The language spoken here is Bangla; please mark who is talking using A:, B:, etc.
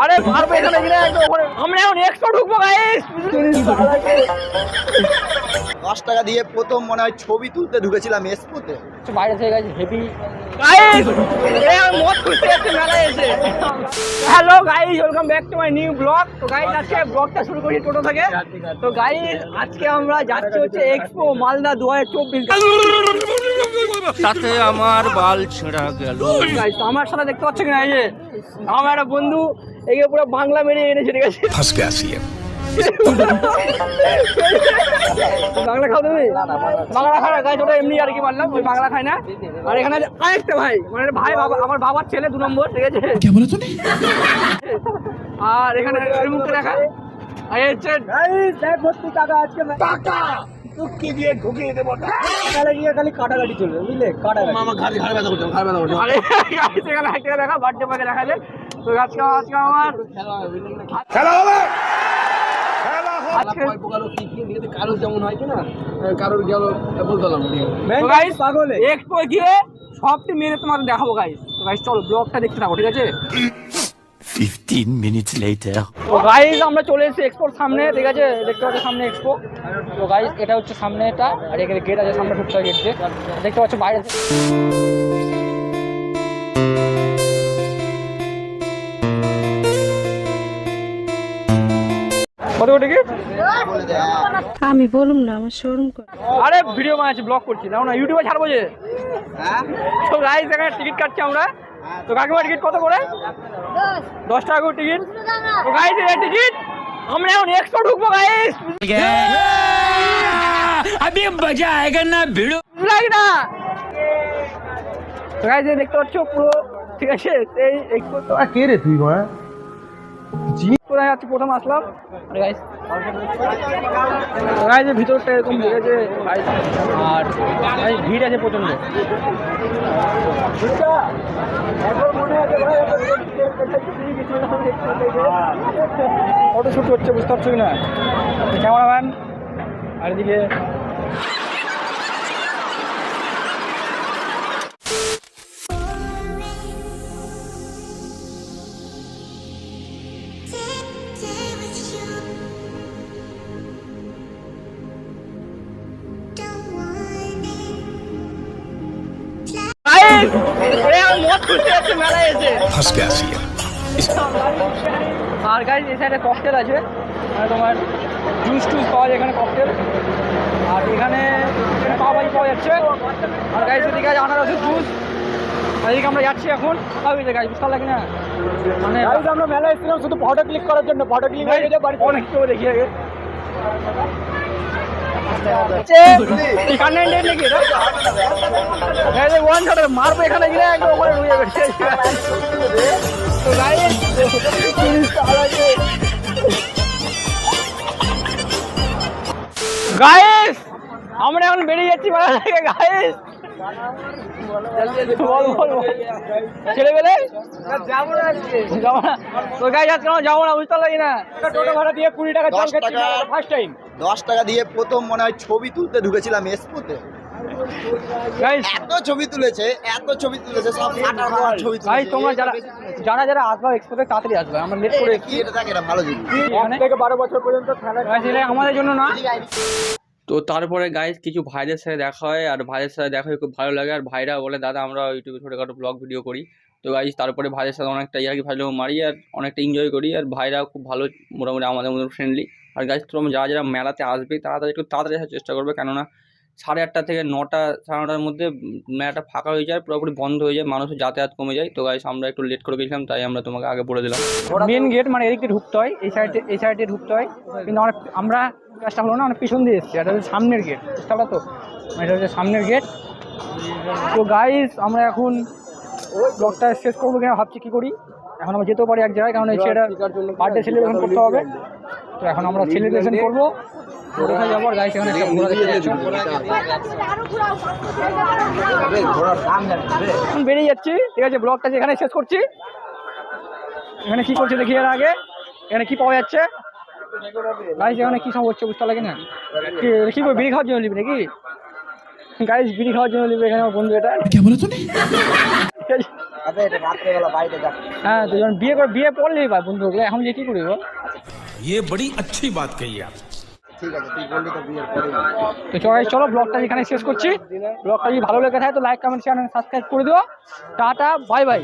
A: আরে মারবে এখানে গিয়ে একদম ওখানে আমরা এখন এক্সপো ঢুকবো গাইস
B: 10 টাকা দিয়ে প্রথম মনে হয় ছবি তুলতে ঢুকেছিলাম এক্সপোতে।
A: বাইরে থেকে গাইস হেভি গাইস এই মত খুশি আছে মেলায় এসে। Hello guys, welcome back to my new blog. তো গাইস আজকে ব্লগটা শুরু করি টোটো থেকে। তো গাইস আজকে আমরা যাচ্ছি হচ্ছে এক্সপো মালদা 2024।
C: সাথে আমার বাল ছেঁড়া গেল।
A: গাইস তো আমার সাথে দেখতে পাচ্ছ কিনা, এই যে আমার একটা বন্ধু এগিয়ে পুরো বাংলা মেরে এনেছে, ঠিক আছে?
C: ফাঁস গেয়া সি
A: বাংলা খাও তুমি? বাংলা খায় না গাইস, ওটা এমনি আর কি মারলাম, ওই বাংলা খায় না। আর এখানে আরেকটা ভাই, মানে ভাই আমার বাবার ছেলে 2 নম্বর, ঠিক আছে?
C: কে বলে তুমি?
A: আর এখানে এই মুখটা দেখা আর এই হচ্ছে গাইস দেখ ভর্তি টাকা আজকে টাকা টুকি দিয়ে ঢুকিয়ে দেব। তাহলে গিয়ে খালি কাটাকাটি চলবে, বুঝলে? কাটাকাটি মামা ঘাড়ে ব্যথা করছে, ঘাড়ে ব্যথা করছে। আরে গাইস এখানে একটা দেখা বার্থডে পাকে দেখা যায়। তো আজকে আমার খেলা হবে। আজকে পোকালো কি কি দিতে কারোর যেমন হয় কি না, কারোর গেল বলতাম গাইস পাগলে এক্সপো গিয়ে সবটি মেরে তোমাদের দেখাবো গাইস। তো গাইস চলো ব্লগটা দেখতে থাকো, ঠিক আছে?
C: 15 minutes later.
A: তো গাইস আমরা চলে এসেছি এক্সপোর সামনে, ঠিক আছে? দেখতে পাচ্ছ সামনে এক্সপো। তো গাইস এটা হচ্ছে সামনে, এটা আর এখানে গেট আছে, সামনে ঢুকতে হয় গেট দিয়ে। দেখতে পাচ্ছ বাইরে কত টিকিট
D: আমি বলুম না, আমার শোরুম করে।
A: আরে ভিডিও বানাচ্ছি, ব্লগ করছি, দাও না ইউটিউবে ছাড়বো যে। তো গাইস এখানে টিকিট কাটছি আমরা। তো কাকিমা টিকিট কত করে? 10 টাকা করে টিকিট। তো গাইস এই টিকিট আমরা এখন এক্সপো ঢুকবো গাইস।
C: अभी मजा आएगा ना भिड़ो
A: লাগে না। তো গাইস দেখতে পাচ্ছ পুরো, ঠিক আছে? এই এক্সপো তো
E: কে রে তুই ভাই?
A: কোথায় যাচ্ছি, প্রথম আসলাম। আরে গাইস গাইস ভিতরটা এরকম, ঠিক আছে গাইস? আর গাইস ভিড় আছে প্রচন্ড। ফটো শুট হচ্ছে, বুঝতে পারছো কিনা? ক্যামেরাম্যান আর এদিকে মেলায় এসে।
C: फंस गया सी
A: আর গাইস এই সাইডে ককটেল আছে, মানে তোমার জুস টুস পাওয়া যায় এখানে, ককটেল। আর এখানে পাওয়াই পাওয়া যাচ্ছে। আর গাইস এদিকে আছে আনারসের জুস। আর এদিকে আমরা যাচ্ছি এখন গাইস, বুঝতে লাগে না? মানে আমরা মেলায় এসেছিলাম শুধু ফটো ক্লিক করার জন্য। ফটো ক্লিক হয়ে গেছে, বাড়িতে অনেক কিছু দেখি আগে। মারবো এখানে গিয়ে একদম ওখানে রুয়ে গেছে। তো গাইস গাইস আমরা এখন বেরিয়ে যাচ্ছি মেলা থেকে গাইস। ছেলেবেলে যাবো না, তো গাইস আজকে যাবো না, বুঝতে লাগি না? টোটো ভাড়া দিয়ে 20 টাকা
B: 10 টাকা
A: ফার্স্ট টাইম
B: 10 টাকা দিয়ে প্রথম মনে হয় ছবি তুলতে ঢুকেছিলাম এক্সপোতে।
A: গাইস
B: এত ছবি তুলেছে সব ফাটার ফাটার ছবি তুলেছে।
A: গাইস তোমরা যারা আসবে এক্সপোতে তাড়াতাড়ি আসবে, আমরা লেট করে
B: কি এটা থাকে, এটা ভালো জিনিস।
A: 1 থেকে 12 বছর পর্যন্ত খেলা আমাদের জন্য না। তো তারপরে গাইস কিছু ভাইদের সাথে দেখা হয়, আর ভাইদের সাথে দেখা হয়ে খুব ভালো লাগে। আর ভাইরা বলে দাদা আমরা ইউটিউবে ছোটোখাটো ব্লগ ভিডিও করি। তো গাইস তারপরে ভাইদের সাথে অনেকটা ইয়ার্কি ফাজলামো মারি আর অনেকটা এনজয় করি। আর ভাইরা খুব ভালো, মোটামুটি আমাদের মতো ফ্রেন্ডলি। আর গাইস তোমরা যারা মেলাতে আসবে তারা একটু তাড়াতাড়ি আসার চেষ্টা করবে, কেননা 8:30 থেকে 9টা 9:30টার মধ্যে মেলাটা ফাঁকা হয়ে যায়, পুরোপুরি বন্ধ হয়ে যায়, মানুষের যাতায়াত কমে যায়। তো গাইস আমরা একটু লেট করে গেছিলাম, তাই আমরা তোমাকে আগে বলে দিলাম। মেন গেট মানে এদিকে ঢুকতে হয়, এই সাইডে ঢুকতে হয়, কিন্তু আমরা কাজটা হলো না, অনেক পিছন দিয়ে এসেছি। এটা হচ্ছে সামনের গেট, বুঝতে পারলো তো? এটা হচ্ছে সামনের গেট। তো গাইস আমরা এখন ব্লগটা শেষ করবো কিনা ভাবছি, কী করি। এখন আমরা যেতেও পারি এক জায়গায়, কারণ এই ছেলেটা বার্থডে সেলিব্রেশন করতে হবে। তো এখন আমরা সেলিব্রেশন করবো, কোথায় যাবো? আর গাইস এখানে একটা ঘোড়া দেখতে পাচ্ছ, এখন বেরিয়ে যাচ্ছি, ঠিক আছে? ব্লগটা এখানে শেষ করছি। এখানে কি করছে দেখি, এর আগে এখানে কি পাওয়া যাচ্ছে গাইস? এখানে কি সব হচ্ছে বুঝতে লাগে না? কি করে বিড়ি খাওয়ার জন্য নিবি নাকি? গাইস বিড়ি খাওয়ার জন্য নিবি এখানে আমার বন্ধু। এটা ঠিক আছে
B: আবে এটা রাত্রেবেলা বাইরে যাক।
A: হ্যাঁ তুই যখন বিয়ে পড়লি ভাই বন্ধুগুলো এখন যে কি করবি বল
C: ये बड़ी अच्छी बात कही आप
B: ঠিক আছে তুই বললি তো বিয়ের পরে।
A: তো চলো ব্লগটা এখানে শেষ করছি ব্লগটা যদি ভালো লেগে থাকে তো লাইক কমেন্ট শেয়ার সাবস্ক্রাইব করে দিও টাটা বাই বাই